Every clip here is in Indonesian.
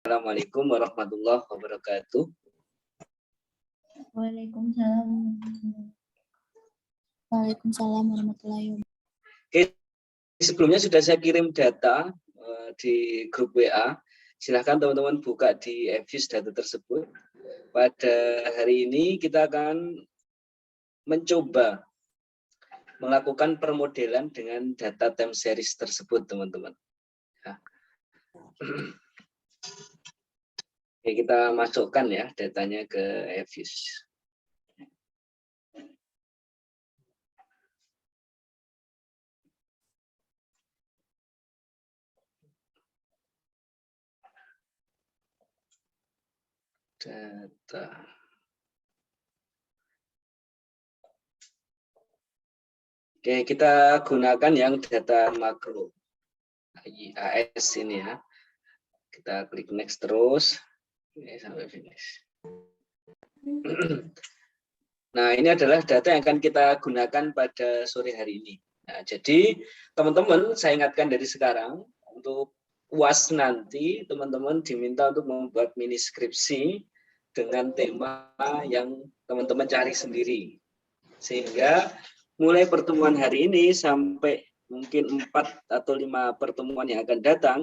Assalamualaikum warahmatullahi wabarakatuh. Waalaikumsalam. Waalaikumsalam warahmatullahi wabarakatuh. Oke, sebelumnya sudah saya kirim data di grup WA. Silahkan teman-teman buka di Fuse data tersebut. Pada hari ini kita akan mencoba melakukan permodelan dengan data time series tersebut, teman-teman. Ya. Oke, kita masukkan ya datanya ke Fuse. Data. Oke, kita gunakan yang data makro. IAS ini ya. Kita klik next terus. Oke, sampai finish. Nah, ini adalah data yang akan kita gunakan pada sore hari ini. Nah, jadi teman-teman, saya ingatkan dari sekarang, untuk UAS nanti, teman-teman diminta untuk membuat mini skripsi dengan tema yang teman-teman cari sendiri. Sehingga mulai pertemuan hari ini sampai mungkin 4 atau 5 pertemuan yang akan datang,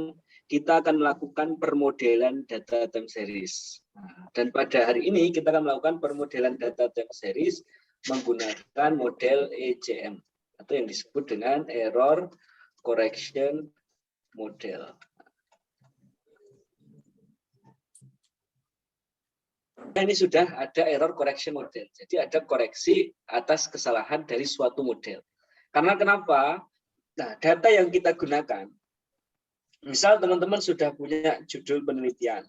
kita akan melakukan permodelan data time series. Dan pada hari ini kita akan melakukan permodelan data time series menggunakan model ECM atau yang disebut dengan error correction model. Nah, ini sudah ada error correction model. Jadi ada koreksi atas kesalahan dari suatu model. Karena kenapa? Nah, data yang kita gunakan, misal teman-teman sudah punya judul penelitian,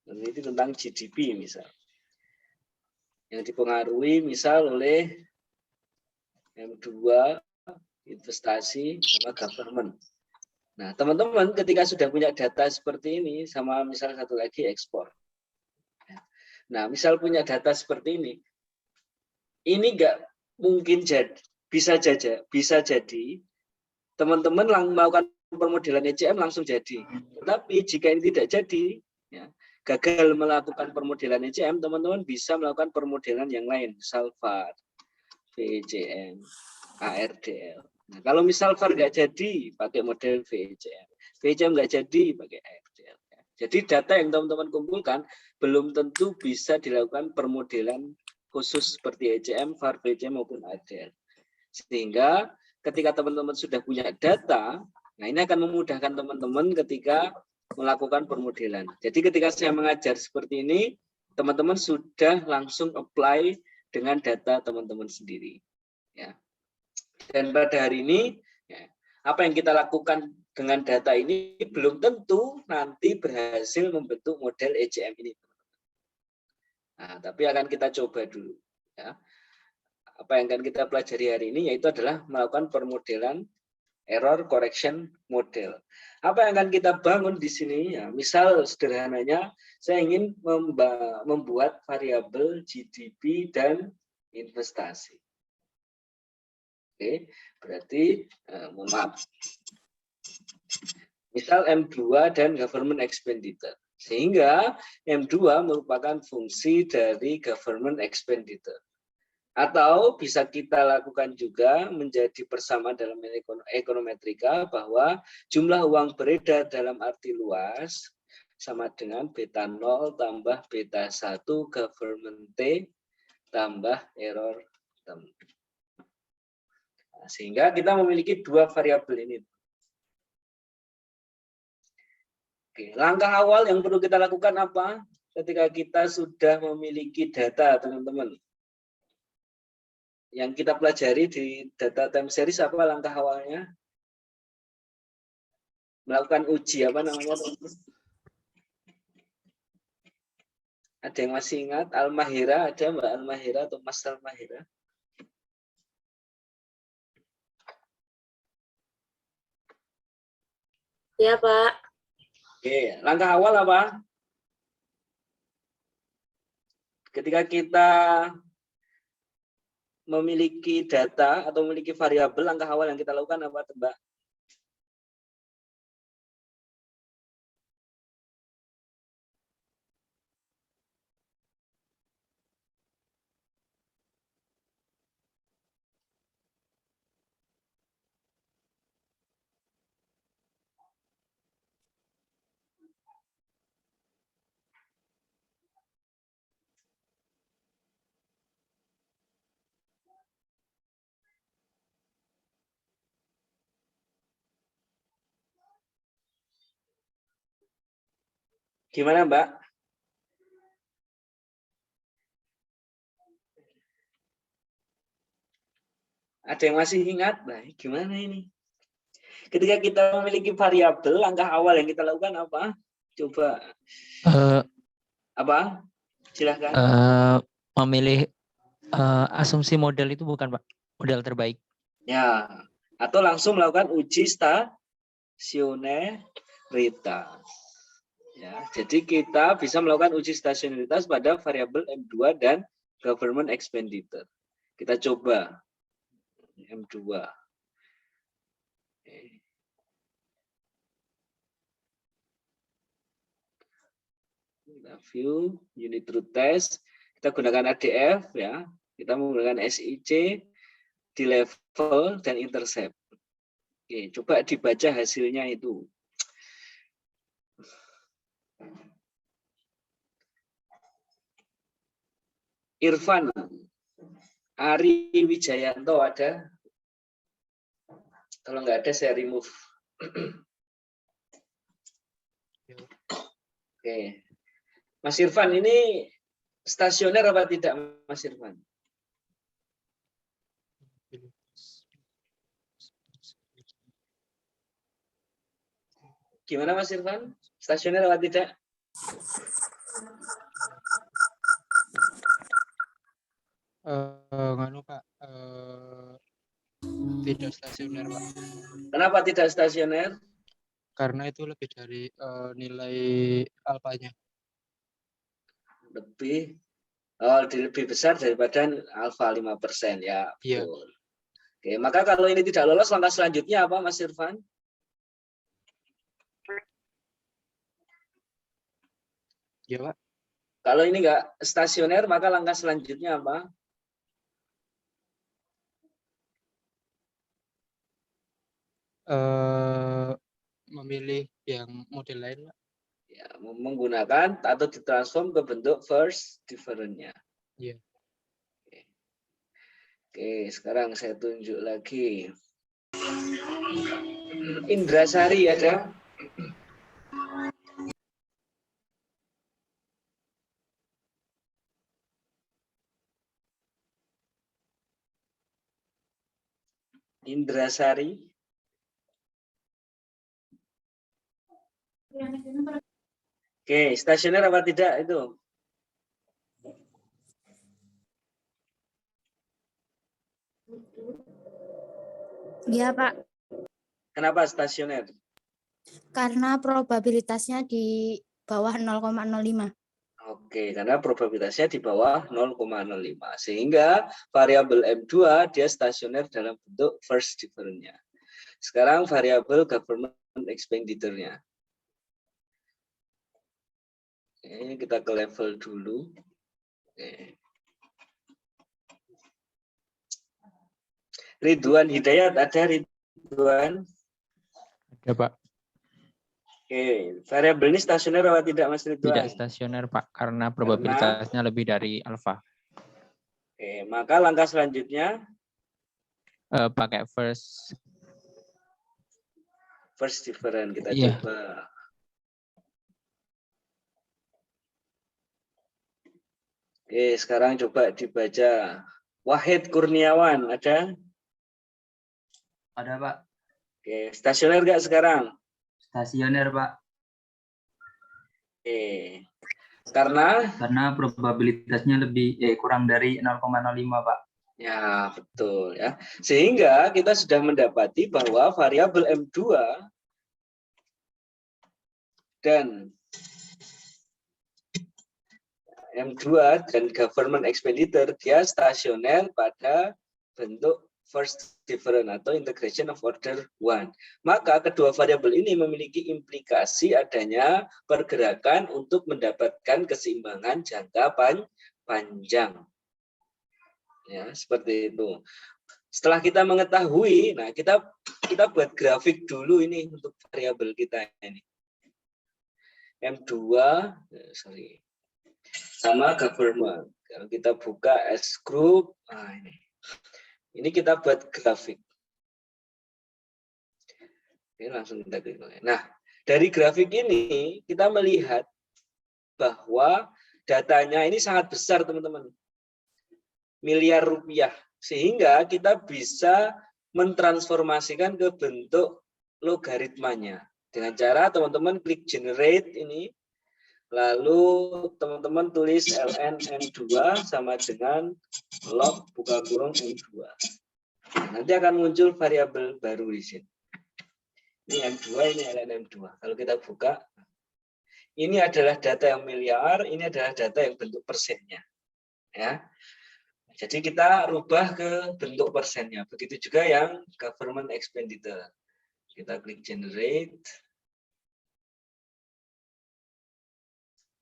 meneliti tentang GDP misal, yang dipengaruhi misal oleh M2, investasi, sama government. Nah, teman-teman ketika sudah punya data seperti ini, sama misal satu lagi ekspor. Nah, misal punya data seperti ini nggak mungkin bisa jadi teman-teman melakukan permodelan ECM langsung jadi. Tetapi jika ini tidak jadi, ya, gagal melakukan permodelan ECM, teman-teman bisa melakukan permodelan yang lain, misal VAR, VECM, ARDL. Nah, kalau misal VAR nggak jadi, pakai model VECM. VECM nggak jadi, pakai ARDL. Jadi data yang teman-teman kumpulkan belum tentu bisa dilakukan permodelan khusus seperti ECM, VAR, VECM maupun ARDL. Sehingga ketika teman-teman sudah punya data, nah ini akan memudahkan teman-teman ketika melakukan permodelan. Jadi ketika saya mengajar seperti ini, teman-teman sudah langsung apply dengan data teman-teman sendiri. Ya. Dan pada hari ini, ya, apa yang kita lakukan dengan data ini belum tentu nanti berhasil membentuk model ECM ini. Nah, tapi akan kita coba dulu. Ya. Apa yang akan kita pelajari hari ini yaitu adalah melakukan permodelan error correction model. Apa yang akan kita bangun di sini? Ya, misal sederhananya, saya ingin membuat variabel GDP dan investasi. Oke, berarti maaf. Misal M2 dan government expenditure. Sehingga M2 merupakan fungsi dari government expenditure. Atau bisa kita lakukan juga menjadi persamaan dalam ekonometrika bahwa jumlah uang beredar dalam arti luas sama dengan beta 0 tambah beta 1 government T tambah error term. Nah, sehingga kita memiliki dua variabel ini. Oke, langkah awal yang perlu kita lakukan apa? Ketika kita sudah memiliki data, teman-teman. Yang kita pelajari di data time series apa langkah awalnya? Melakukan uji apa namanya, teman-teman? Ada yang masih ingat? Al-Mahira, ada Mbak Al-Mahira atau Mas Al-Mahira? Ya, Pak. Oke, langkah awal apa? Ketika kita memiliki data atau memiliki variabel, langkah awal yang kita lakukan apa, Mbak? Gimana, Mbak? Ada yang masih ingat? Baik, gimana ini? Ketika kita memiliki variabel, langkah awal yang kita lakukan apa? Coba. Apa? Silahkan. Memilih asumsi model itu bukan, Pak? Model terbaik. Ya, atau langsung melakukan uji stasioneritas. Ya, jadi kita bisa melakukan uji stasioneritas pada variabel M2 dan government expenditure. Kita coba M2. Kita view unit root test. Kita gunakan ADF ya. Kita menggunakan SIC di level dan intercept. Oke, coba dibaca hasilnya itu. Irfan Ari Wijayanto ada? Kalau nggak ada saya remove. Oke. Mas Irfan ini stasioner apa tidak, Mas Irfan? Gimana Mas Irfan? Stasioner apa tidak? Pak. Tidak stasioner, Pak. Kenapa tidak stasioner? Karena itu lebih dari nilai alfanya. Lebih besar daripada alfa 5% ya. Betul. Iya. Oke, maka kalau ini tidak lolos, langkah selanjutnya apa, Mas Irfan? Ya, Pak. Kalau ini enggak stasioner, maka langkah selanjutnya apa? Memilih yang model lain, Pak. Ya, menggunakan atau ditransform ke bentuk first different-nya. Iya. Oke, sekarang saya tunjuk lagi. Indrasari ada? Indrasari. Oke, stasioner apa tidak itu? Iya, Pak. Kenapa stasioner? Karena probabilitasnya di bawah 0,05. Oke, karena probabilitasnya di bawah 0,05. Sehingga variabel M2 dia stasioner dalam bentuk first different-nya. Sekarang variabel government expenditure-nya. Oke, kita ke level dulu. Oke. Ridwan Hidayat ada, Ridwan? Ada, Pak. Oke, variabel ini stasioner atau tidak, Mas Ridwan? Tidak stasioner, Pak, karena probabilitasnya lebih dari alfa. Oke, maka langkah selanjutnya Pakai first different, kita Iya. coba. Oke, sekarang coba dibaca. Wahid Kurniawan ada? Ada, Pak. Oke, stasioner nggak sekarang? Stasioner, Pak. Oke. Karena probabilitasnya lebih kurang dari 0,05, Pak. ya, betul ya. Sehingga kita sudah mendapati bahwa variabel M2 dan government expenditure dia stasioner pada bentuk first different atau integration of order 1. Maka kedua variabel ini memiliki implikasi adanya pergerakan untuk mendapatkan keseimbangan jangka panjang. Ya, seperti itu. Setelah kita mengetahui, nah kita buat grafik dulu ini untuk variabel kita ini. M2 sama government. Kalau kita buka S group, nah ini kita buat grafik. Oke, langsung kita klik. Nah, dari grafik ini kita melihat bahwa datanya ini sangat besar, teman-teman. Miliar rupiah. Sehingga kita bisa mentransformasikan ke bentuk logaritmanya. Dengan cara teman-teman klik generate ini, lalu teman-teman tulis ln n2 sama dengan log buka kurung n2. Nanti akan muncul variabel baru di sini. Ini M2, ini ln M2. Kalau kita buka, ini adalah data yang miliar, ini adalah data yang bentuk persennya. Ya. Jadi kita rubah ke bentuk persennya. Begitu juga yang government expenditure. Kita klik generate.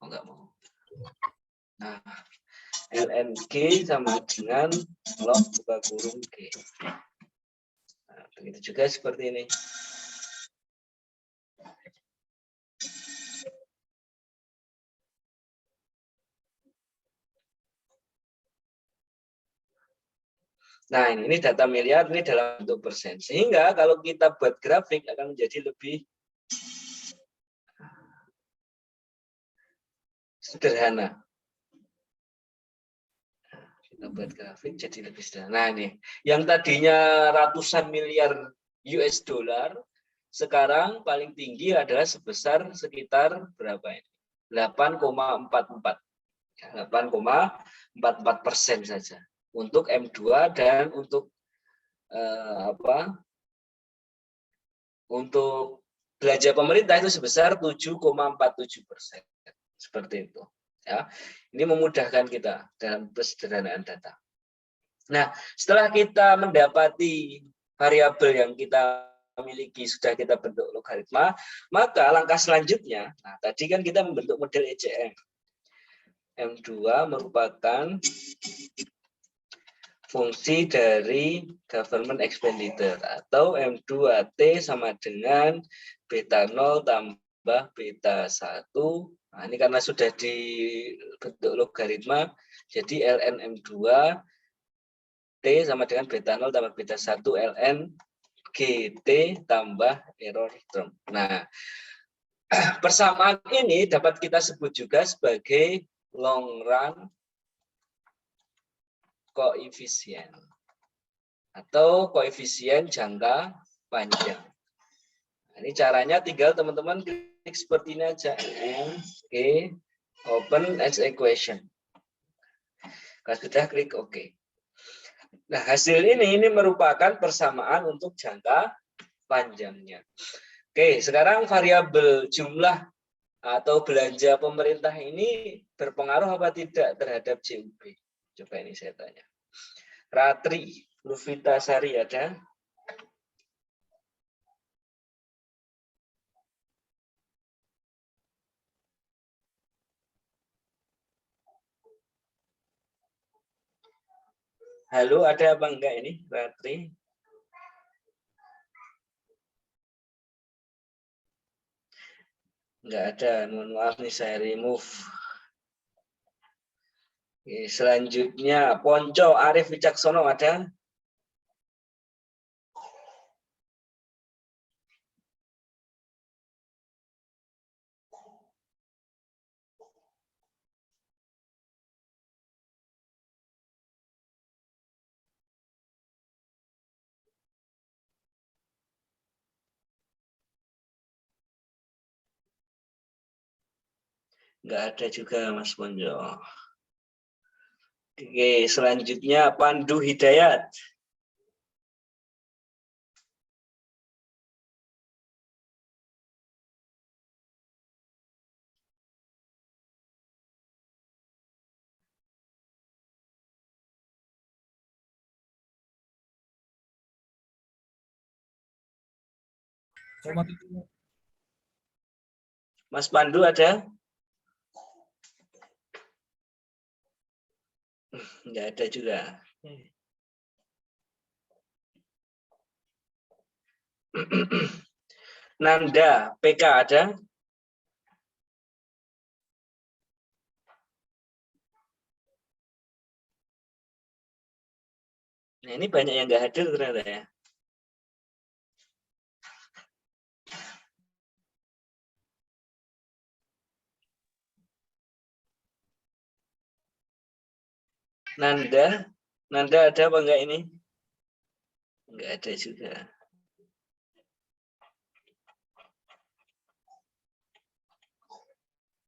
Oh, enggak mau. Nah, lng sama dengan log buka kurung G. Nah, begitu juga seperti ini. Nah, ini data miliar, ini dalam bentuk persen. Sehingga kalau kita buat grafik akan menjadi lebih sederhana. Kita buat grafik jadi lebih sederhana. Nah, ini yang tadinya ratusan miliar US dollar, sekarang paling tinggi adalah sebesar sekitar berapa ini? 8,44. 8,44% saja untuk M2 dan untuk untuk belanja pemerintah itu sebesar 7,47%. Seperti itu. Ya, ini memudahkan kita dalam persederhanaan data. Nah, setelah kita mendapati variabel yang kita miliki sudah kita bentuk logaritma, maka langkah selanjutnya, nah tadi kan kita membentuk model ECM. M2 merupakan fungsi dari government expenditure atau M2T sama dengan beta 0 tambah beta 1. Nah, ini karena sudah dibentuk logaritma, jadi ln M2 T sama dengan beta 0 tambah beta 1 ln GT tambah error term. Nah, persamaan ini dapat kita sebut juga sebagai long run koefisien atau koefisien jangka panjang. Nah, ini caranya tinggal teman-teman klik seperti ini aja, G open as equation. Kalau sudah klik OK. Nah, hasil ini merupakan persamaan untuk jangka panjangnya. Oke, sekarang variabel jumlah atau belanja pemerintah ini berpengaruh apa tidak terhadap JUP? Coba ini saya tanya. Ratri Lufitasari ada? Halo, ada apa enggak ini, Ratri? Enggak ada, mohon maaf nih saya remove. Oke, selanjutnya Ponco Arif Wicaksono ada? Enggak ada juga Mas Ponco. Oke, selanjutnya Pandu Hidayat. Mas Pandu ada? Enggak ada juga. Nanda PK ada? Nah, ini banyak yang enggak hadir ternyata ya. Nanda ada apa enggak ini? Enggak ada juga.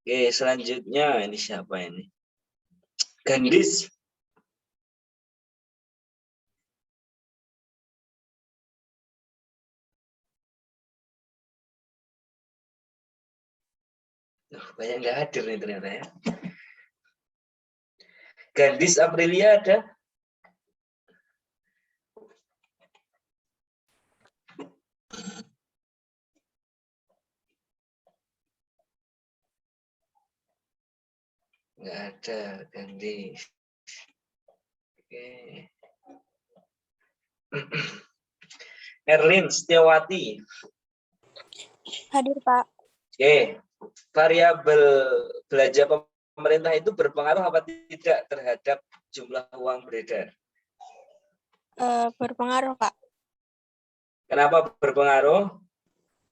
Oke, selanjutnya ini siapa ini? Gandis. Banyak nggak hadir nih ternyata ya. Gandis Aprilia ada? Nggak ada Gandis. Oke. Erlin Setiawati. Hadir, Pak. Oke. Variabel belanja pemerintah itu berpengaruh apa tidak terhadap jumlah uang beredar? Berpengaruh, Pak. Kenapa berpengaruh?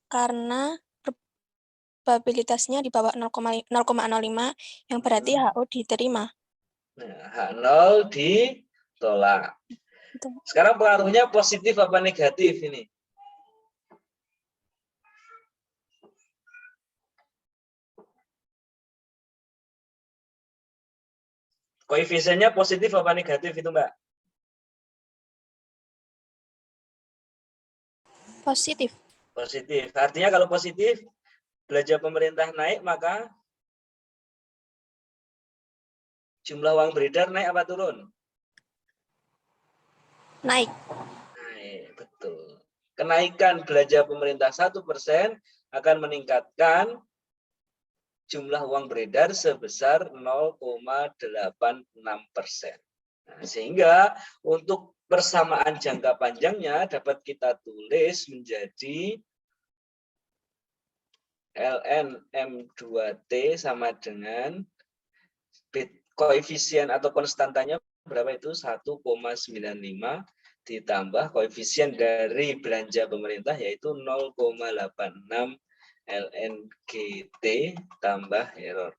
Karena probabilitasnya di bawah 0,05 yang berarti HO diterima. Nah, H0 ditolak. Betul. Sekarang pengaruhnya positif apa negatif ini? Koefisiennya positif apa negatif itu, Mbak? Positif. Positif. Artinya kalau positif, belanja pemerintah naik, maka jumlah uang beredar naik apa turun? Naik. Naik, betul. Kenaikan belanja pemerintah 1% akan meningkatkan jumlah uang beredar sebesar 0,86%. Nah, sehingga untuk persamaan jangka panjangnya dapat kita tulis menjadi ln M2T sama dengan koefisien atau konstantanya berapa itu? 1,95 ditambah koefisien dari belanja pemerintah yaitu 0,86 ln GT tambah error.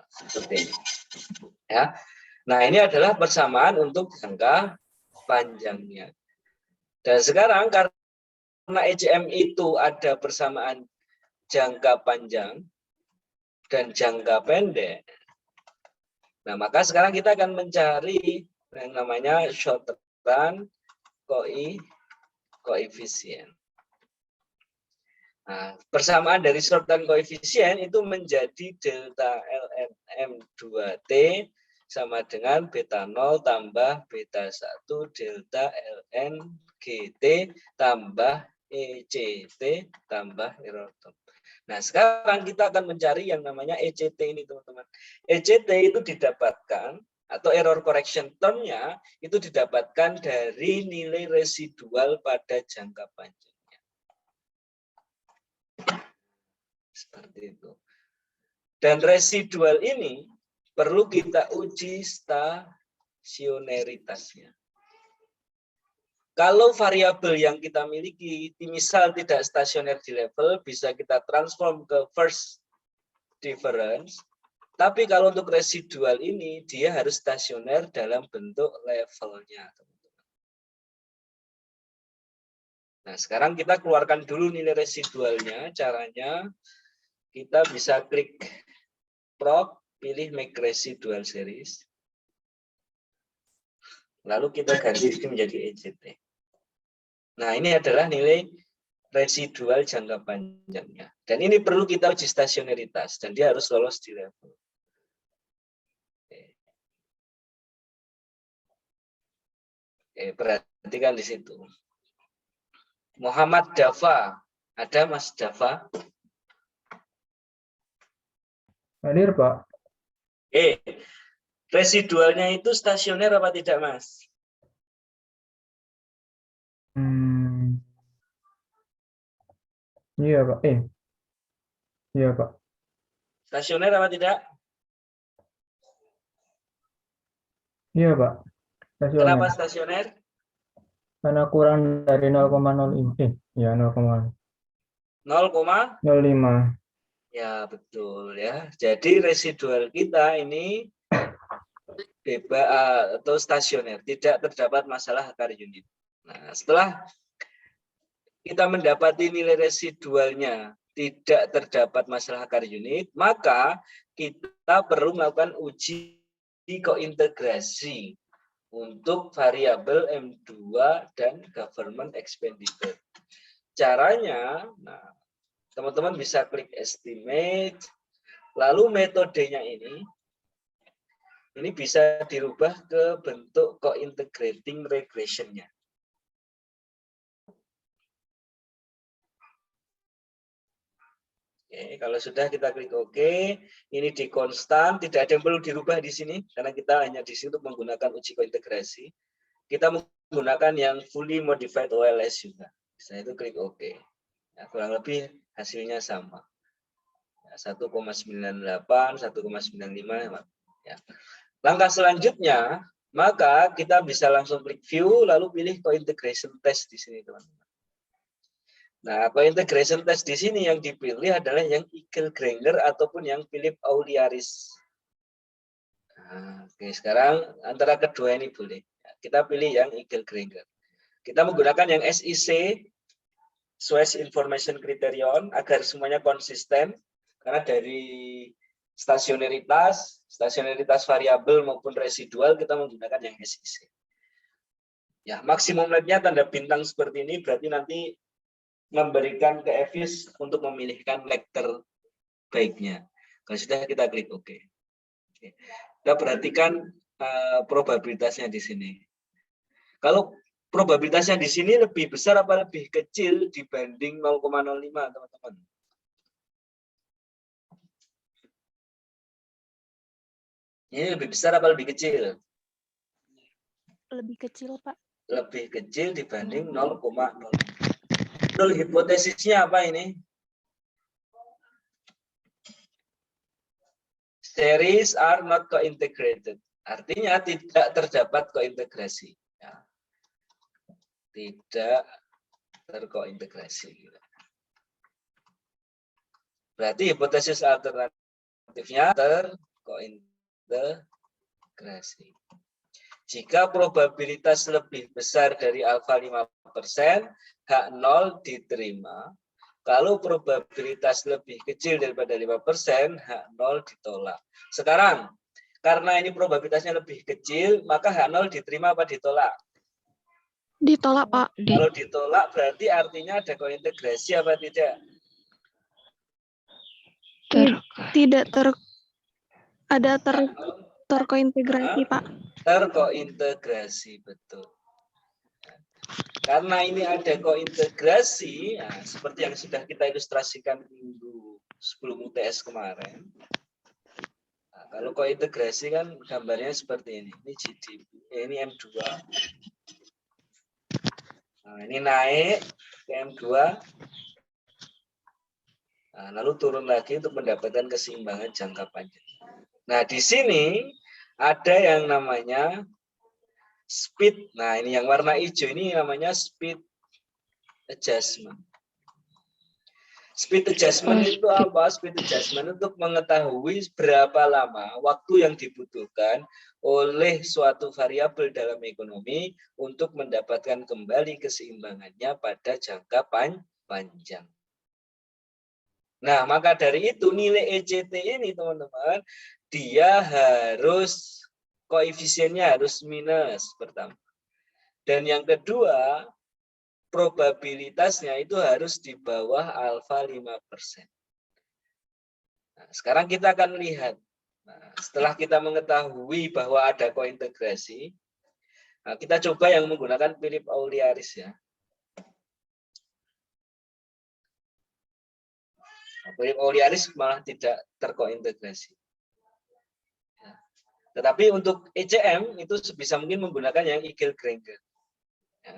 Seperti ini. Ya. Nah, ini adalah persamaan untuk jangka panjangnya. Dan sekarang karena ECM itu ada persamaan jangka panjang dan jangka pendek. Nah, maka sekarang kita akan mencari yang namanya short run koefisien. Nah, persamaan dari short run koefisien itu menjadi delta ln M2T sama dengan beta 0 tambah beta 1 delta ln GT tambah ECT tambah error term. Nah, sekarang kita akan mencari yang namanya ECT ini, teman-teman. ECT itu didapatkan atau error correction term-nya itu didapatkan dari nilai residual pada jangka panjang. Seperti itu. Dan residual ini perlu kita uji stasioneritasnya. Kalau variabel yang kita miliki misal tidak stasioner di level, bisa kita transform ke first difference. Tapi kalau untuk residual ini, dia harus stasioner dalam bentuk levelnya. Nah, sekarang kita keluarkan dulu nilai residualnya. Caranya, kita bisa klik prop, pilih make residual series. Lalu kita ganti ini menjadi ECT. Nah, ini adalah nilai residual jangka panjangnya. Dan ini perlu kita uji stasioneritas. Dan dia harus lolos di level. Perhatikan di situ. Muhammad Dafa. Ada Mas Dafa? Hadir, Pak. Residualnya itu stasioner apa tidak, Mas? Iya, Pak. Iya, Pak. Stasioner apa tidak? Iya, Pak. Stasioner. Kenapa stasioner? Karena kurang dari 0,05. Ya, 0,05. 0,05. Ya, betul ya. Jadi residual kita ini bebas atau stasioner, tidak terdapat masalah akar unit. Nah, setelah kita mendapati nilai residualnya tidak terdapat masalah akar unit, maka kita perlu melakukan uji kointegrasi untuk variabel M2 dan government expenditure. Caranya, nah, teman-teman bisa klik estimate, lalu metodenya ini bisa dirubah ke bentuk co-integrating regression-nya. Oke, kalau sudah kita klik OK, ini di konstan, tidak ada yang perlu dirubah di sini karena kita hanya di sini untuk menggunakan uji kointegrasi. Kita menggunakan yang fully modified OLS juga. Setelah itu klik OK. Nah, kurang lebih hasilnya sama. 1,98, 1,95. Ya. Langkah selanjutnya, maka kita bisa langsung klik view, lalu pilih co-integration test di sini, teman-teman. Nah, co-integration test di sini yang dipilih adalah yang Eagle-Granger ataupun yang Philip-Auliaris. Nah, oke, sekarang antara kedua ini boleh. Kita pilih yang Eagle-Granger. Kita menggunakan yang SIC, Swiss Information Criterion, agar semuanya konsisten. Karena dari stasioneritas variabel maupun residual kita menggunakan yang SIC. Ya, maksimum rate-nya tanda bintang seperti ini berarti nanti memberikan ke EVIS untuk memilihkan leg terbaiknya. Kalau sudah kita klik OK. Kita perhatikan probabilitasnya di sini. Kalau probabilitasnya di sini lebih besar apa lebih kecil dibanding 0,05, teman-teman? Ini lebih besar apa lebih kecil? Lebih kecil, Pak. Lebih kecil dibanding 0,0. Nul hipotesisnya apa ini? Series are not co-integrated. Artinya tidak terdapat kointegrasi. Ya. Tidak terkointegrasi. Berarti hipotesis alternatifnya terkointegrasi. Jika probabilitas lebih besar dari alfa 5%, H0 diterima. Kalau probabilitas lebih kecil daripada 5%, H0 ditolak. Sekarang, karena ini probabilitasnya lebih kecil, maka H0 diterima apa ditolak? Ditolak, Pak. Kalau ditolak berarti artinya ada kointegrasi apa tidak? Tidak terkointegrasi, Pak. Terkointegrasi, betul. Karena ini ada kointegrasi, nah, seperti yang sudah kita ilustrasikan minggu sebelum UTS kemarin. Nah, kalau kointegrasi kan gambarnya seperti ini. Ini GDP, ini M2. Nah, ini naik ke M2. Nah, lalu turun lagi untuk mendapatkan keseimbangan jangka panjang. Nah, di sini ada yang namanya speed. Nah, ini yang warna hijau ini namanya speed adjustment. Speed adjustment itu apa? Speed adjustment untuk mengetahui berapa lama waktu yang dibutuhkan oleh suatu variabel dalam ekonomi untuk mendapatkan kembali keseimbangannya pada jangka panjang. Nah, maka dari itu nilai ECT ini, teman-teman, dia harus koefisiennya harus minus pertama. Dan yang kedua, probabilitasnya itu harus di bawah alfa 5%. Nah, sekarang kita akan lihat. Nah, setelah kita mengetahui bahwa ada kointegrasi, nah, kita coba yang menggunakan Philip-Auliaris ya. Nah, Philip-Auliaris malah tidak terkointegrasi. Tetapi untuk ECM itu sebisa mungkin menggunakan yang Eagle-Granger. Ya.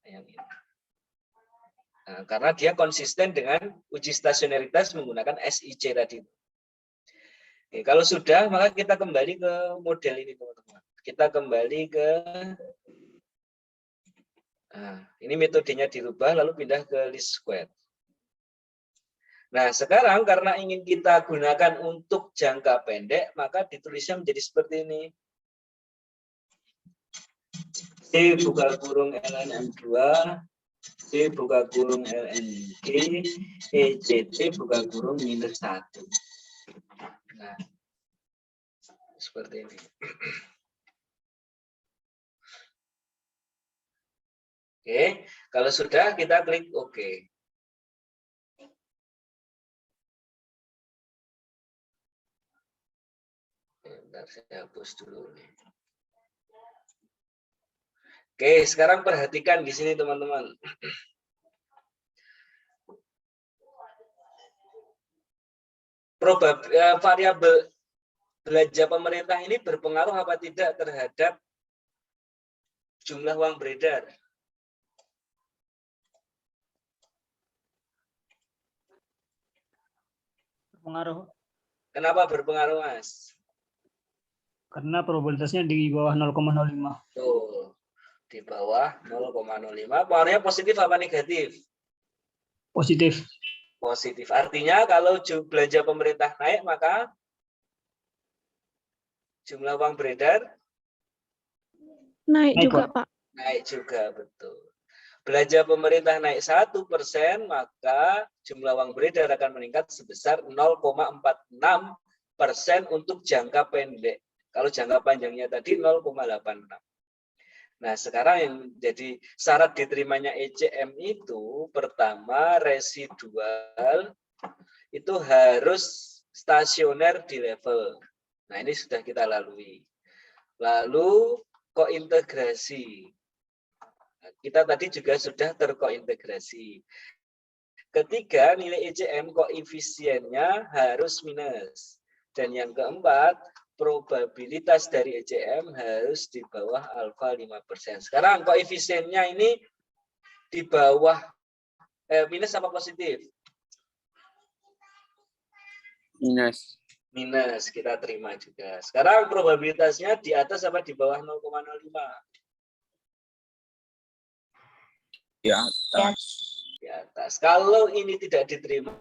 Yang ini. Nah, karena dia konsisten dengan uji stasioneritas menggunakan SIC tadi. Oke, kalau sudah, maka kita kembali ke model ini, teman-teman. Kita kembali ke, nah, ini metodenya dirubah, lalu pindah ke least square. Nah, sekarang karena ingin kita gunakan untuk jangka pendek, maka ditulisnya menjadi seperti ini. C buka kurung ln M2, C buka kurung ln G, ECT buka kurung -1. Nah, seperti ini. Oke, kalau sudah kita klik OK. Bentar, saya hapus dulu nih. Oke, sekarang perhatikan di sini teman-teman. Variabel belanja pemerintah ini berpengaruh apa tidak terhadap jumlah uang beredar? Pengaruh Kenapa berpengaruh, Mas? karena probabilitasnya di bawah 0,05. Tuh, di bawah 0,05. Pengaruhnya positif apa negatif? Positif. Positif. Artinya kalau belanja pemerintah naik, maka jumlah uang beredar Naik Naik, juga, Pak. Pak. naik juga, betul. Belanja pemerintah naik 1%, maka jumlah uang beredar akan meningkat sebesar 0,46% untuk jangka pendek. Kalau jangka panjangnya tadi 0,86. Nah, sekarang yang jadi syarat diterimanya ECM itu, pertama residual itu harus stasioner di level. Nah, ini sudah kita lalui. Lalu kointegrasi. Kita tadi juga sudah terkointegrasi. Ketiga, nilai ECM koefisiennya harus minus. Dan yang keempat, probabilitas dari ECM harus di bawah alfa 5%. Sekarang koefisiennya ini di bawah minus apa positif? Minus. Minus, kita terima juga. Sekarang probabilitasnya di atas apa di bawah 0,05? Di atas. Di atas. Kalau ini tidak diterima,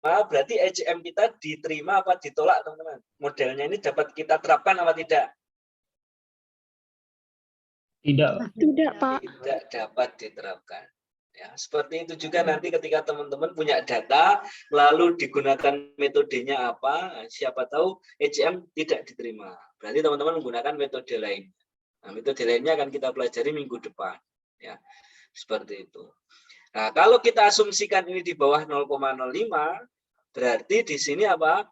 berarti ECM kita diterima apa ditolak, teman-teman? Modelnya ini dapat kita terapkan apa tidak? Tidak. Tidak, Pak. Tidak dapat diterapkan. Ya, seperti itu juga nanti ketika teman-teman punya data, lalu digunakan metodenya apa, siapa tahu ECM tidak diterima. Berarti teman-teman menggunakan metode lain. Nah, metode lainnya akan kita pelajari minggu depan. Ya, seperti itu. Nah, kalau kita asumsikan ini di bawah 0,05, berarti di sini apa?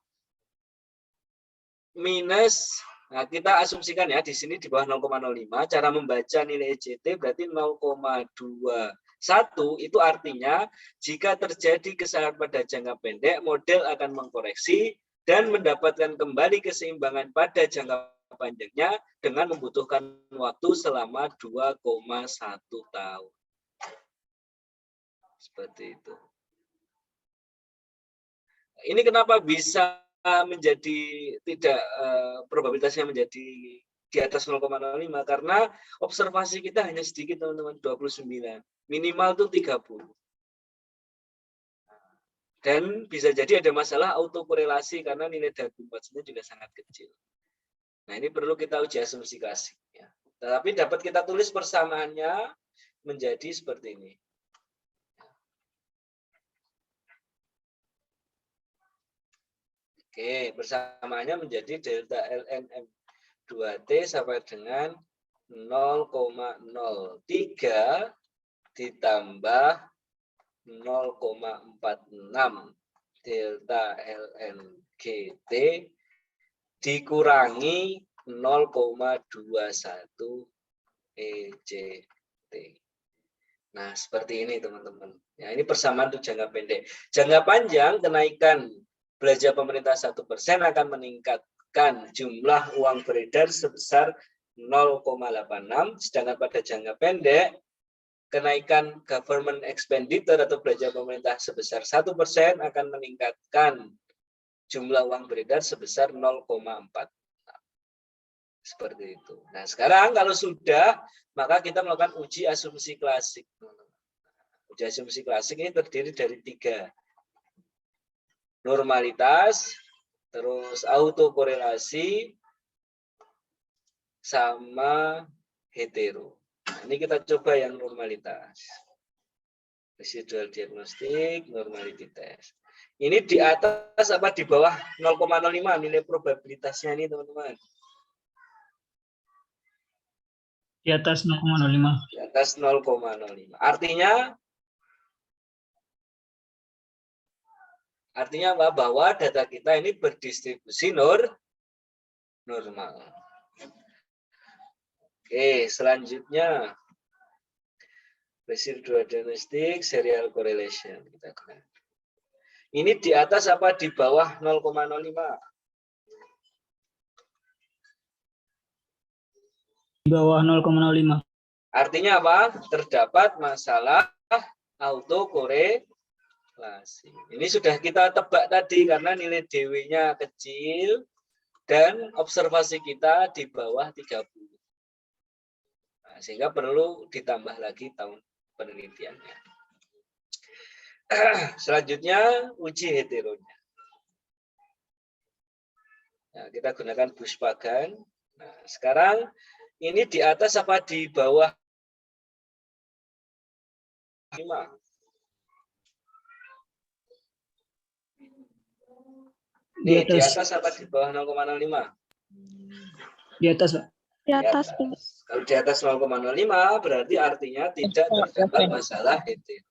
Minus. Nah, kita asumsikan ya di sini di bawah 0,05. Cara membaca nilai ECT berarti 0,21. Itu artinya jika terjadi kesalahan pada jangka pendek, model akan mengkoreksi dan mendapatkan kembali keseimbangan pada jangka panjangnya dengan membutuhkan waktu selama 2,1 tahun. Seperti itu. Ini kenapa bisa menjadi tidak probabilitasnya menjadi di atas 0,05 karena observasi kita hanya sedikit, teman-teman, 29. Minimal itu 30. Dan bisa jadi ada masalah autokorelasi karena nilai W Watson juga sangat kecil. Nah, ini perlu kita uji asumsi klasik ya. Tetapi dapat kita tulis persamaannya menjadi seperti ini. Oke, persamaannya menjadi delta ln M2T sampai dengan 0,03 ditambah 0,46 delta ln GT dikurangi 0,21 ECT. Nah, seperti ini, teman-teman. Ya, ini persamaan untuk jangka pendek. Jangka panjang, kenaikan belanja pemerintah 1% akan meningkatkan jumlah uang beredar sebesar 0,86, sedangkan pada jangka pendek kenaikan government expenditure atau belanja pemerintah sebesar 1% akan meningkatkan jumlah uang beredar sebesar 0,4. Seperti itu. Nah, sekarang kalau sudah, maka kita melakukan uji asumsi klasik. Uji asumsi klasik ini terdiri dari 3. Normalitas, terus autokorelasi, sama hetero. ini kita coba yang normalitas. Residual diagnostik, normality test. Ini di atas apa di bawah 0,05 nilai probabilitasnya ini teman-teman. Di atas 0,05. Di atas 0,05. Artinya apa? Bahwa data kita ini berdistribusi normal. Oke, selanjutnya residual diagnostic serial correlation kita gunakan. Ini di atas apa di bawah 0,05? Di bawah 0,05. Artinya apa? Terdapat masalah autokorelasi. Ini sudah kita tebak tadi karena nilai DW-nya kecil dan observasi kita di bawah 30. Nah, sehingga perlu ditambah lagi tahun penelitiannya. Selanjutnya uji heteronya. Nah, kita gunakan Bush-Pagan. Nah, sekarang ini di atas apa di bawah 5? Nih, di atas apa di bawah 0,05? Di atas, Pak. Di atas, Pak. Kalau di atas 0,05 berarti artinya tidak terdapat masalah hetero.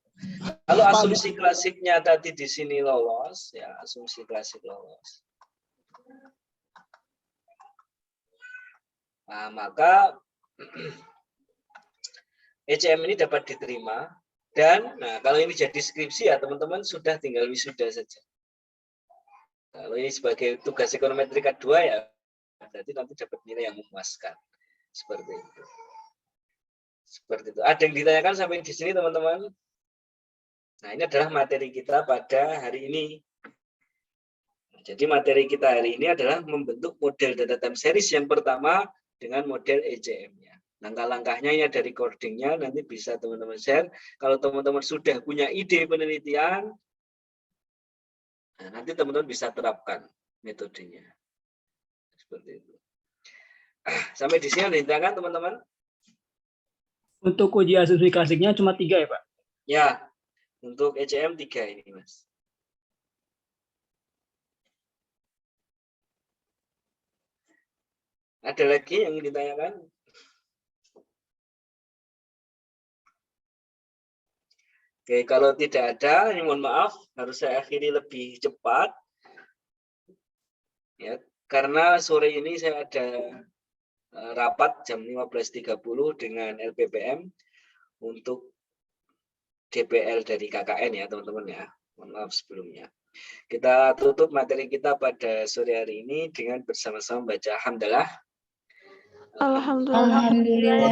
Kalau asumsi klasiknya tadi di sini lolos, ya asumsi klasik lolos. Nah, maka ECM ini dapat diterima dan nah kalau ini jadi skripsi ya teman-teman sudah tinggal wisuda saja. Kalau ini sebagai tugas ekonometrika 2 ya berarti nanti dapat nilai yang memuaskan. Seperti itu. Seperti itu. Ada yang ditanyakan sampai di sini teman-teman? Nah, ini adalah materi kita pada hari ini. Jadi materi kita hari ini adalah membentuk model data time series yang pertama dengan model ECM-nya. Langkah-langkahnya ini ada recordingnya, nanti bisa teman-teman share. Kalau teman-teman sudah punya ide penelitian, nah, nanti teman-teman bisa terapkan metodenya. Seperti itu. Sampai di sini ada ditanyakan teman-teman? Untuk uji asumsi klasiknya cuma 3 ya, Pak? Ya, untuk ECM 3 ini, Mas. Ada lagi yang ditanyakan? Oke, kalau tidak ada, ini mohon maaf, harus saya akhiri lebih cepat. Ya, karena sore ini saya ada rapat jam 15.30 dengan LPPM untuk DPL dari KKN ya teman-teman ya. Mohon maaf sebelumnya. Kita tutup materi kita pada sore hari ini dengan bersama-sama baca hamdalah. Alhamdulillah.